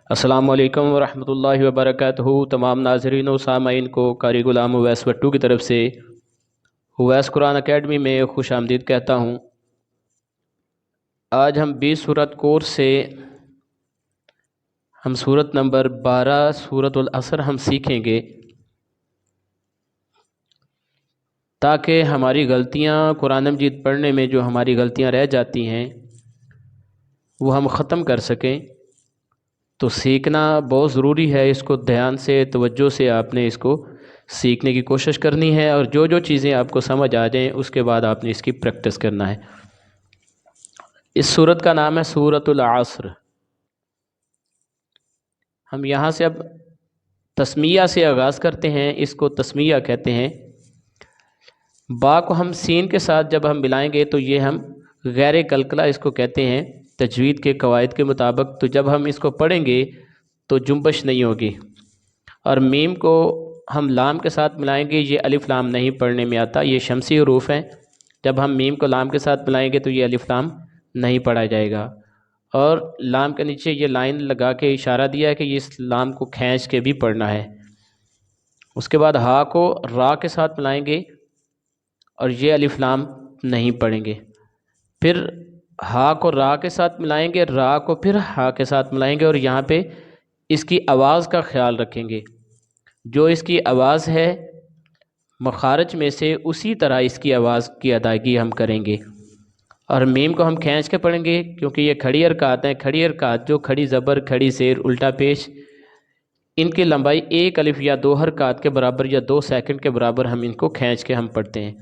السلام علیکم ورحمۃ اللہ وبرکاتہ۔ تمام ناظرین و سامعین کو قاری غلام اویس وٹو کی طرف سے اویس قرآن اکیڈمی میں خوش آمدید کہتا ہوں۔ آج ہم 20 سورت کورس سے ہم سورت نمبر 12 سورۃ العصر ہم سیکھیں گے، تاکہ ہماری غلطیاں قرآن مجید پڑھنے میں جو ہماری غلطیاں رہ جاتی ہیں وہ ہم ختم کر سکیں۔ تو سیکھنا بہت ضروری ہے، اس کو دھیان سے توجہ سے آپ نے اس کو سیکھنے کی کوشش کرنی ہے، اور جو جو چیزیں آپ کو سمجھ آ جائیں اس کے بعد آپ نے اس کی پریکٹس کرنا ہے۔ اس سورت کا نام ہے سورۃ العصر۔ ہم یہاں سے اب تسمیہ سے آغاز کرتے ہیں، اس کو تسمیہ کہتے ہیں۔ با کو ہم سین کے ساتھ جب ہم ملائیں گے تو یہ ہم غیر قلقلہ اس کو کہتے ہیں تجوید کے قواعد کے مطابق۔ تو جب ہم اس کو پڑھیں گے تو جنبش نہیں ہوگی، اور میم کو ہم لام کے ساتھ ملائیں گے، یہ الف لام نہیں پڑھنے میں آتا، یہ شمسی حروف ہیں۔ جب ہم میم کو لام کے ساتھ ملائیں گے تو یہ الف لام نہیں پڑھا جائے گا، اور لام کے نیچے یہ لائن لگا کے اشارہ دیا ہے کہ اس لام کو کھینچ کے بھی پڑھنا ہے۔ اس کے بعد ہا کو را کے ساتھ ملائیں گے اور یہ الف لام نہیں پڑھیں گے۔ پھر ہا کو را کے ساتھ ملائیں گے، را کو پھر ہا کے ساتھ ملائیں گے، اور یہاں پہ اس کی آواز کا خیال رکھیں گے۔ جو اس کی آواز ہے مخارج میں سے اسی طرح اس کی آواز کی ادائیگی ہم کریں گے۔ اور میم کو ہم کھینچ کے پڑھیں گے کیونکہ یہ کھڑی حرکات ہیں۔ کھڑی حرکات جو کھڑی زبر، کھڑی زیر، الٹا پیش، ان کی لمبائی ایک الف یا دو حرکات کے برابر یا 2 سیکنڈ کے برابر ہم ان کو کھینچ کے ہم پڑھتے ہیں۔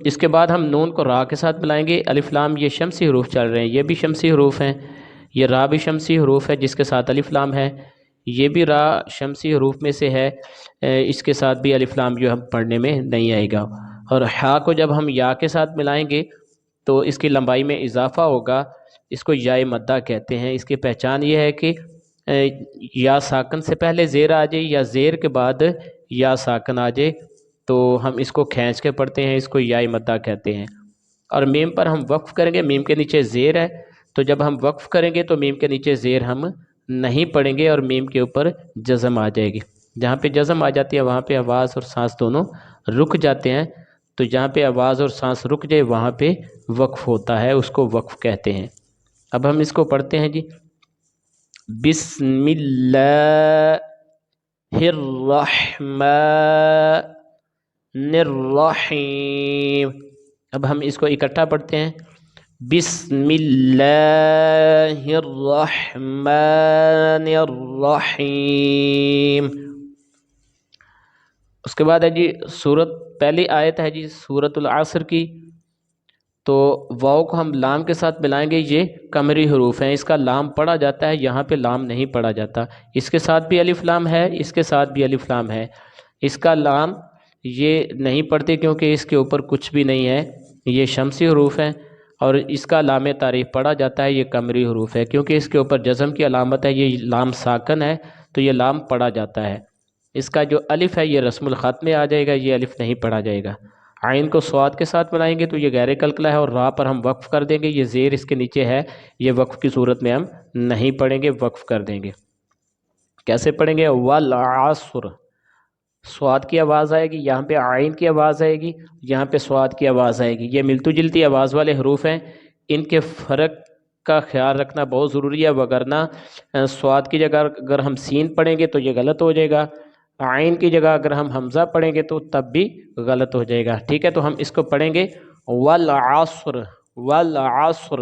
اس کے بعد ہم نون کو را کے ساتھ ملائیں گے۔ الف لام یہ شمسی حروف چل رہے ہیں، یہ بھی شمسی حروف ہیں۔ یہ را بھی شمسی حروف ہے جس کے ساتھ الف لام ہے، یہ بھی را شمسی حروف میں سے ہے، اس کے ساتھ بھی الف لام جو ہم پڑھنے میں نہیں آئے گا۔ اور ہا کو جب ہم یا کے ساتھ ملائیں گے تو اس کی لمبائی میں اضافہ ہوگا، اس کو یا مدہ کہتے ہیں۔ اس کی پہچان یہ ہے کہ یا ساکن سے پہلے زیر آ جائے یا زیر کے بعد یا ساکن آ جائے تو ہم اس کو کھینچ کے پڑھتے ہیں، اس کو یا مدہ کہتے ہیں۔ اور میم پر ہم وقف کریں گے، میم کے نیچے زیر ہے تو جب ہم وقف کریں گے تو میم کے نیچے زیر ہم نہیں پڑھیں گے اور میم کے اوپر جزم آ جائے گی۔ جہاں پہ جزم آ جاتی ہے وہاں پہ آواز اور سانس دونوں رک جاتے ہیں، تو جہاں پہ آواز اور سانس رک جائے وہاں پہ وقف ہوتا ہے، اس کو وقف کہتے ہیں۔ اب ہم اس کو پڑھتے ہیں جی۔ بسم اللہ الرحمن الرحیم۔ اب ہم اس کو اکٹھا پڑھتے ہیں۔ بسم اللہ الرحمن الرحیم۔ اس کے بعد ہے جی سورت، پہلی آیت ہے جی سورۃ العصر کی، تو واو کو ہم لام کے ساتھ ملائیں گے، یہ قمری حروف ہیں، اس کا لام پڑھا جاتا ہے، یہاں پہ لام نہیں پڑھا جاتا۔ اس کے ساتھ بھی الف لام ہے، اس کے ساتھ بھی الف لام ہے، اس کا لام یہ نہیں پڑھتے کیونکہ اس کے اوپر کچھ بھی نہیں ہے، یہ شمسی حروف ہیں، اور اس کا لام تعریف پڑھا جاتا ہے، یہ قمری حروف ہے کیونکہ اس کے اوپر جزم کی علامت ہے، یہ لام ساکن ہے تو یہ لام پڑھا جاتا ہے۔ اس کا جو الف ہے یہ رسم الخط میں آ جائے گا، یہ الف نہیں پڑھا جائے گا۔ عین کو صاد کے ساتھ ملائیں گے تو یہ غیر قلقلہ ہے، اور را پر ہم وقف کر دیں گے، یہ زیر اس کے نیچے ہے، یہ وقف کی صورت میں ہم نہیں پڑھیں گے، وقف کر دیں گے۔ کیسے پڑھیں گے؟ والعصر، صاد کی آواز آئے گی، یہاں پہ عین کی آواز آئے گی، یہاں پہ صاد کی آواز آئے گی، یہ ملتی جلتی آواز والے حروف ہیں، ان کے فرق کا خیال رکھنا بہت ضروری ہے، وگرنہ صاد کی جگہ اگر ہم سین پڑھیں گے تو یہ غلط ہو جائے گا، عین کی جگہ اگر ہم حمزہ پڑھیں گے تو تب بھی غلط ہو جائے گا، ٹھیک ہے؟ تو ہم اس کو پڑھیں گے والعصر، والعصر،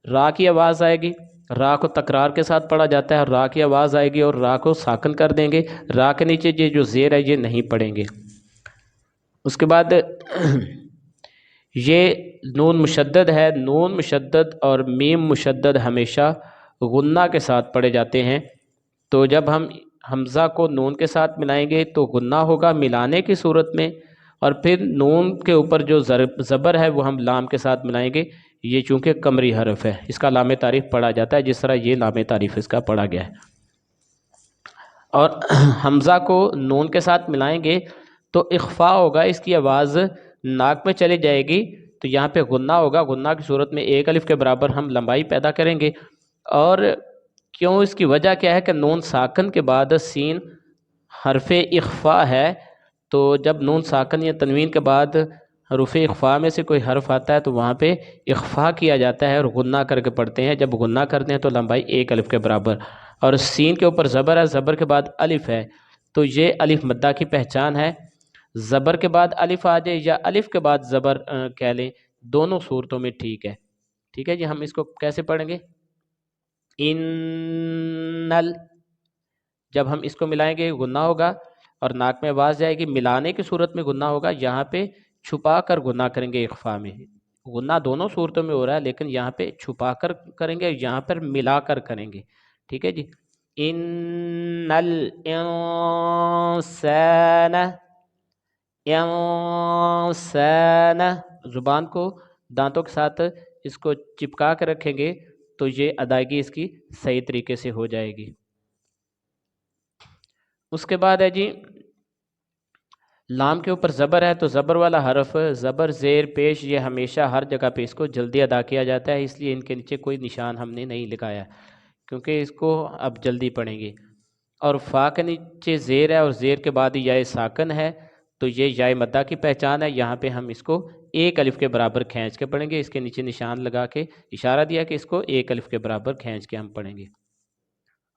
را کی آواز آئے گی، را کو تکرار کے ساتھ پڑھا جاتا ہے، را کی آواز آئے گی اور را کو ساکن کر دیں گے، را کے نیچے یہ جو زیر ہے یہ نہیں پڑھیں گے۔ اس کے بعد یہ نون مشدد ہے، نون مشدد اور میم مشدد ہمیشہ غنہ کے ساتھ پڑھے جاتے ہیں، تو جب ہم حمزہ کو نون کے ساتھ ملائیں گے تو غنہ ہوگا ملانے کی صورت میں، اور پھر نون کے اوپر جو زبر ہے وہ ہم لام کے ساتھ ملائیں گے، یہ چونکہ قمری حرف ہے اس کا لام تعریف پڑھا جاتا ہے، جس طرح یہ لام تعریف اس کا پڑھا گیا ہے۔ اور حمزہ کو نون کے ساتھ ملائیں گے تو اخفاء ہوگا، اس کی آواز ناک میں چلی جائے گی، تو یہاں پہ غنہ ہوگا، غنہ کی صورت میں ایک الف کے برابر ہم لمبائی پیدا کریں گے، اور کیوں؟ اس کی وجہ کیا ہے کہ نون ساکن کے بعد سین حرف اخفا ہے، تو جب نون ساکن یا تنوین کے بعد حروف اخفا میں سے کوئی حرف آتا ہے تو وہاں پہ اخفا کیا جاتا ہے اور غنہ کر کے پڑھتے ہیں. جب غنہ کرتے ہیں تو لمبائی ایک الف کے برابر، اور سین کے اوپر زبر ہے، زبر کے بعد الف ہے، تو یہ الف مدہ کی پہچان ہے. زبر کے بعد الف آ جائے یا الف کے بعد زبر کہہ لیں، دونوں صورتوں میں ٹھیک ہے. ٹھیک ہے جی. ہم اس کو کیسے پڑھیں گے؟ انل، جب ہم اس کو ملائیں گے غنہ ہوگا اور ناک میں آواز جائے گی. ملانے کی صورت میں غنہ ہوگا، یہاں پہ چھپا کر غنہ کریں گے. اخفا میں غنہ دونوں صورتوں میں ہو رہا ہے، لیکن یہاں پہ چھپا کر کریں گے، یہاں پر ملا کر کریں گے. ٹھیک ہے جی. ان الانسان، انسان، زبان کو دانتوں کے ساتھ اس کو چپکا کے رکھیں گے تو یہ ادائیگی اس کی صحیح طریقے سے ہو جائے گی. اس کے بعد ہے جی لام کے اوپر زبر ہے، تو زبر والا حرف زبر زیر پیش یہ ہمیشہ ہر جگہ پہ اس کو جلدی ادا کیا جاتا ہے، اس لیے ان کے نیچے کوئی نشان ہم نے نہیں لگایا کیونکہ اس کو اب جلدی پڑھیں گے. اور فا کے نیچے زیر ہے اور زیر کے بعد یا ساکن ہے، تو یہ یا مدہ کی پہچان ہے. یہاں پہ ہم اس کو ایک الف کے برابر کھینچ کے پڑھیں گے. اس کے نیچے نشان لگا کے اشارہ دیا کہ اس کو ایک الف کے برابر کھینچ کے ہم پڑھیں گے.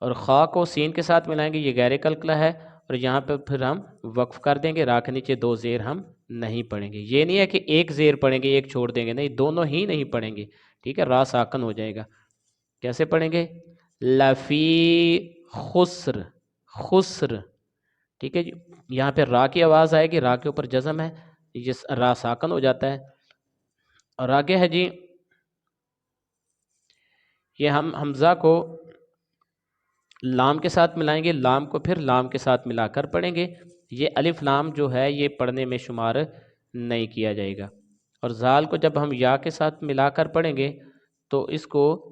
اور خا کو سین کے ساتھ ملائیں گے، یہ غیر قلقلہ ہے، اور یہاں پہ پھر ہم وقف کر دیں گے. را کے نیچے دو زیر ہم نہیں پڑھیں گے. یہ نہیں ہے کہ ایک زیر پڑھیں گے ایک چھوڑ دیں گے، نہیں، دونوں ہی نہیں پڑھیں گے. ٹھیک ہے. را ساکن ہو جائے گا. کیسے پڑھیں گے؟ لفی خسر، خسر. ٹھیک ہے جی. یہاں پہ را کی آواز آئے گی، را کے اوپر جزم ہے، یہ را ساکن ہو جاتا ہے. اور آگے ہے جی یہ ہم حمزہ کو لام کے ساتھ ملائیں گے، لام کو پھر لام کے ساتھ ملا کر پڑھیں گے. یہ الف لام جو ہے یہ پڑھنے میں شمار نہیں کیا جائے گا. اور زال کو جب ہم یا کے ساتھ ملا کر پڑھیں گے تو اس کو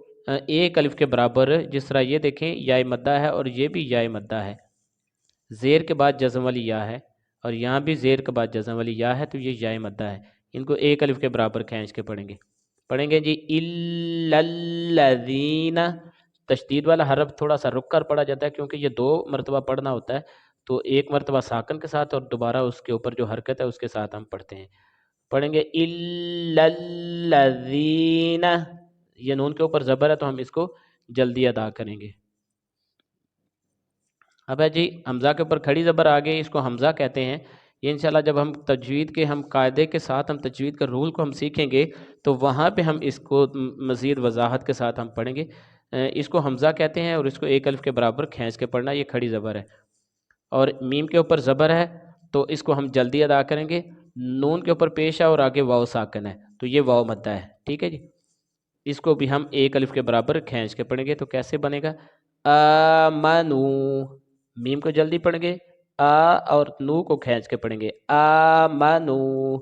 ایک الف کے برابر، جس طرح یہ دیکھیں یا مدہ ہے اور یہ بھی یا مدہ ہے، زیر کے بعد جزم والی یا ہے اور یہاں بھی زیر کے بعد جزم والی یا ہے، تو یہ یا مدہ ہے. ان کو ایک الف کے برابر کھینچ کے پڑھیں گے. پڑھیں گے جی الا الذین. تشدید والا حرف تھوڑا سا رک کر پڑھا جاتا ہے کیونکہ یہ دو مرتبہ پڑھنا ہوتا ہے، تو ایک مرتبہ ساکن کے ساتھ اور دوبارہ اس کے اوپر جو حرکت ہے اس کے ساتھ ہم پڑھتے ہیں. پڑھیں گے الا الذین، یہ نون کے اوپر زبر ہے تو ہم اس کو جلدی ادا کریں گے. اب ہے جی حمزہ کے اوپر کھڑی زبر آ گئی، اس کو حمزہ کہتے ہیں. یہ انشاءاللہ جب ہم تجوید کے ہم قاعدے کے ساتھ ہم تجوید کا رول کو ہم سیکھیں گے تو وہاں پہ ہم اس کو مزید وضاحت کے ساتھ ہم پڑھیں گے. اس کو حمزہ کہتے ہیں اور اس کو ایک الف کے برابر کھینچ کے پڑھنا، یہ کھڑی زبر ہے. اور میم کے اوپر زبر ہے تو اس کو ہم جلدی ادا کریں گے. نون کے اوپر پیش ہے اور آگے واو ساکن ہے تو یہ واو مدہ ہے. ٹھیک ہے جی. اس کو بھی ہم ایک الف کے برابر کھینچ کے پڑھیں گے. تو کیسے بنے گا؟ آمنو، میم کو جلدی پڑھیں گے، اور نو کو کھینچ کے پڑھیں گے. آمنو.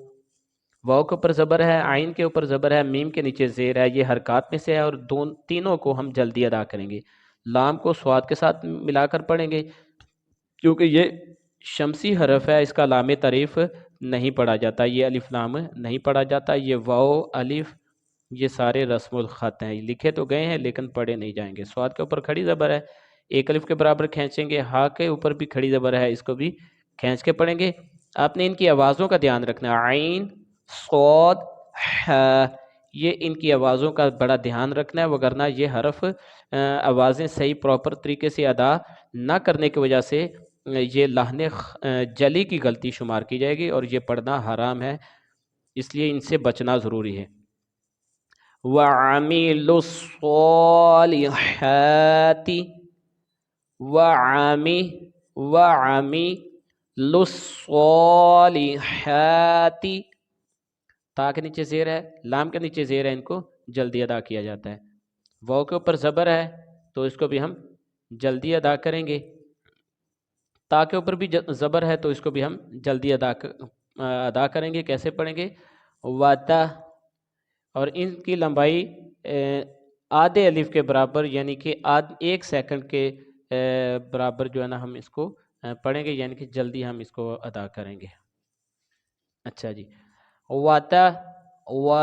واو کے اوپر زبر ہے، عین کے اوپر زبر ہے، میم کے نیچے زیر ہے، یہ حرکات میں سے ہے اور تینوں کو ہم جلدی ادا کریں گے. لام کو سواد کے ساتھ ملا کر پڑھیں گے کیونکہ یہ شمسی حرف ہے، اس کا لام تعریف نہیں پڑھا جاتا، یہ الف لام نہیں پڑھا جاتا. یہ واو الف یہ سارے رسم الخط ہیں، لکھے تو گئے ہیں لیکن پڑھے نہیں جائیں گے. سواد کے اوپر کھڑی زبر ہے، ایک الف کے برابر کھینچیں گے. ہا کے اوپر بھی کھڑی زبر ہے، اس کو بھی کھینچ کے پڑھیں گے. آپ نے ان کی آوازوں کا دھیان رکھنا ہے، عین، صاد، ح، یہ ان کی آوازوں کا بڑا دھیان رکھنا ہے، وگرنہ یہ حرف آوازیں صحیح پراپر طریقے سے ادا نہ کرنے کی وجہ سے یہ لحن جلی کی غلطی شمار کی جائے گی اور یہ پڑھنا حرام ہے، اس لیے ان سے بچنا ضروری ہے. وَعَمِلُوا الصَّالِحَاتِ، وَعَمِلُوا الصَّالِحَاتِ. تا کے نیچے زیر ہے، لام کے نیچے زیر ہے، ان کو جلدی ادا کیا جاتا ہے. واو کے اوپر زبر ہے تو اس کو بھی ہم جلدی ادا کریں گے. تا کے اوپر بھی زبر ہے تو اس کو بھی ہم جلدی ادا کریں گے. کیسے پڑھیں گے؟ واتا، اور ان کی لمبائی آدھے الف کے برابر، یعنی کہ ایک سیکنڈ کے برابر جو ہے نا ہم اس کو پڑھیں گے، یعنی کہ جلدی ہم اس کو ادا کریں گے. اچھا جی. واتا، و،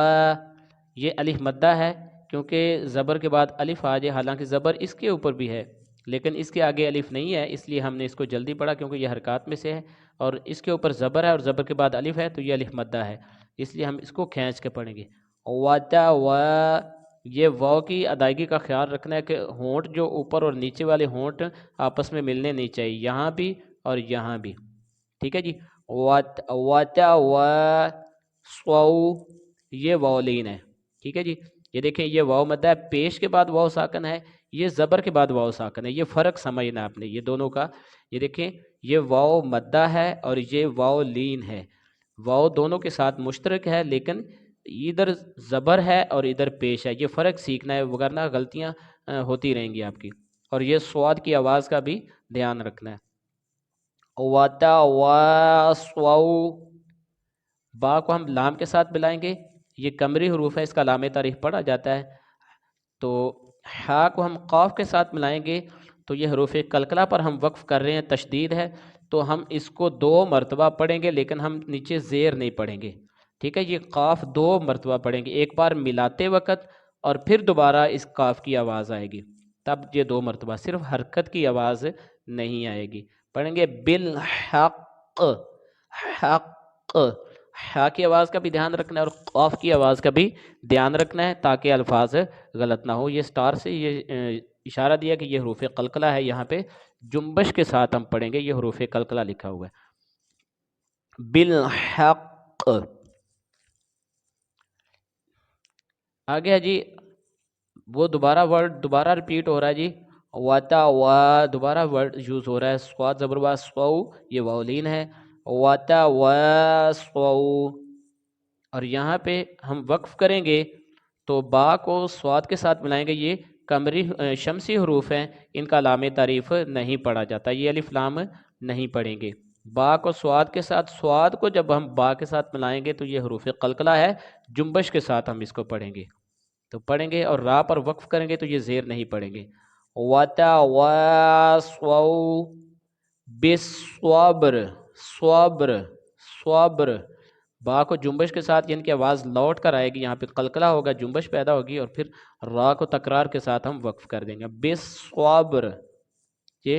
یہ الف مدہ ہے، کیونکہ زبر کے بعد الف آ جائے، حالانکہ زبر اس کے اوپر بھی ہے لیکن اس کے آگے الف نہیں ہے، اس لیے ہم نے اس کو جلدی پڑھا کیونکہ یہ حرکات میں سے ہے اور اس کے اوپر زبر ہے اور زبر کے بعد الف ہے تو یہ الف مدہ ہے، اس لیے ہم اس کو کھینچ کے پڑھیں گے۔ و یہ واو کی ادائیگی کا خیال رکھنا ہے کہ ہونٹ جو اوپر اور نیچے والے ہونٹ آپس میں ملنے نہیں چاہیے، یہاں بھی اور یہاں بھی، ٹھیک ہے جی۔ سو یہ واو لین ہے، ٹھیک ہے جی۔ یہ دیکھیں یہ واو مدہ ہے، پیش کے بعد واو ساکن ہے، یہ زبر کے بعد واو ساکن ہے، یہ فرق سمجھنا آپ نے یہ دونوں کا۔ یہ دیکھیں یہ واو مدہ ہے اور یہ واو لین ہے، واو دونوں کے ساتھ مشترک ہے لیکن ادھر زبر ہے اور ادھر پیش ہے، یہ فرق سیکھنا ہے وگرنہ غلطیاں ہوتی رہیں گی آپ کی۔ اور یہ صاد کی آواز کا بھی دھیان رکھنا ہے۔ با کو ہم لام کے ساتھ ملائیں گے، یہ قمری حروف ہے، اس کا لام تعریف پڑھا جاتا ہے۔ تو ہا کو ہم قاف کے ساتھ ملائیں گے تو یہ حروف قلقلہ پر ہم وقف کر رہے ہیں، تشدید ہے تو ہم اس کو 2 مرتبہ پڑھیں گے لیکن ہم نیچے زیر نہیں پڑھیں گے، ٹھیک ہے۔ یہ قاف 2 مرتبہ پڑھیں گے، ایک بار ملاتے وقت اور پھر دوبارہ اس قاف کی آواز آئے گی، تب یہ 2 مرتبہ، صرف حرکت کی آواز نہیں آئے گی۔ پڑھیں گے بالحق، حق، ہا کی آواز کا بھی دھیان رکھنا ہے اور قاف کی آواز کا بھی دھیان رکھنا ہے تاکہ الفاظ غلط نہ ہو۔ یہ سٹار سے یہ اشارہ دیا کہ یہ حروف قلقلہ ہے، یہاں پہ جنبش کے ساتھ ہم پڑھیں گے، یہ حروف قلقلہ لکھا ہوا ہے۔ بالحق، آگے ہے جی وہ دوبارہ ورڈ دوبارہ ریپیٹ ہو رہا ہے جی، واتا وا دوبارہ ورڈ یوز ہو رہا ہے، سواد زبر وا سو، یہ واولین ہے، واتا وا سو، اور یہاں پہ ہم وقف کریں گے تو با کو سواد کے ساتھ ملائیں گے، یہ قمری شمسی حروف ہیں، ان کا لام تعریف نہیں پڑھا جاتا، یہ الف لام نہیں پڑھیں گے۔ با کو سواد کے ساتھ، سواد کو جب ہم با کے ساتھ ملائیں گے تو یہ حروف قلقلہ ہے، جنبش کے ساتھ ہم اس کو پڑھیں گے تو پڑھیں گے، اور را پر وقف کریں گے تو یہ زیر نہیں پڑھیں گے۔ وَتَوَاصَوْا بِالصَّبْرِ، صبر، صبر، با کو جنبش کے ساتھ یعنی کہ آواز لوٹ کر آئے گی، یہاں پہ قلقلہ ہوگا، جنبش پیدا ہوگی اور پھر را کو تکرار کے ساتھ ہم وقف کر دیں گے، بالصبر۔ یہ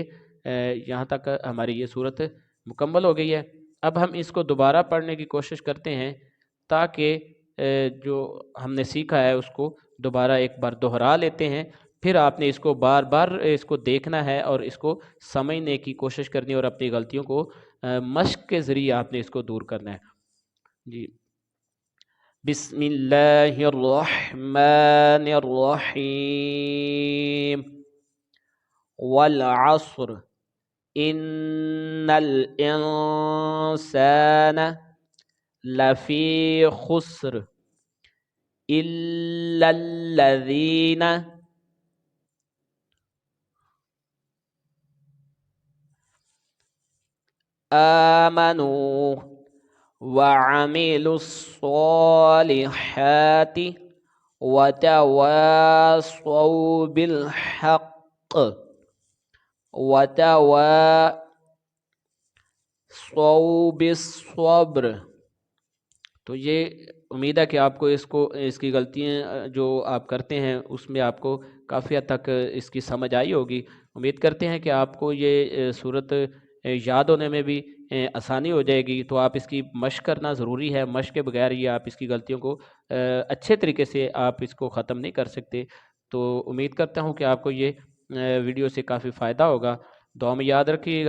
یہاں تک ہماری یہ صورت مکمل ہو گئی ہے۔ اب ہم اس کو دوبارہ پڑھنے کی کوشش کرتے ہیں تاکہ جو ہم نے سیکھا ہے اس کو دوبارہ ایک بار دہرا لیتے ہیں، پھر آپ نے اس کو بار بار اس کو دیکھنا ہے اور اس کو سمجھنے کی کوشش کرنی اور اپنی غلطیوں کو مشق کے ذریعے آپ نے اس کو دور کرنا ہے جی۔ بسم اللہ الرحمن الرحیم، والعصر ان الانسان لفی خسر الا الذین آمنوا وعملوا الصالحات وتواصوا بالحق وتواصوا بالصبر۔ تو یہ امید ہے کہ آپ کو اس کی غلطیاں جو آپ کرتے ہیں اس میں آپ کو کافی حد تک اس کی سمجھ آئی ہوگی۔ امید کرتے ہیں کہ آپ کو یہ صورت یاد ہونے میں بھی آسانی ہو جائے گی، تو آپ اس کی مشق کرنا ضروری ہے، مشق کے بغیر یہ آپ اس کی غلطیوں کو اچھے طریقے سے آپ اس کو ختم نہیں کر سکتے۔ تو امید کرتا ہوں کہ آپ کو یہ ویڈیو سے کافی فائدہ ہوگا، دعا میں یاد رکھیے گا۔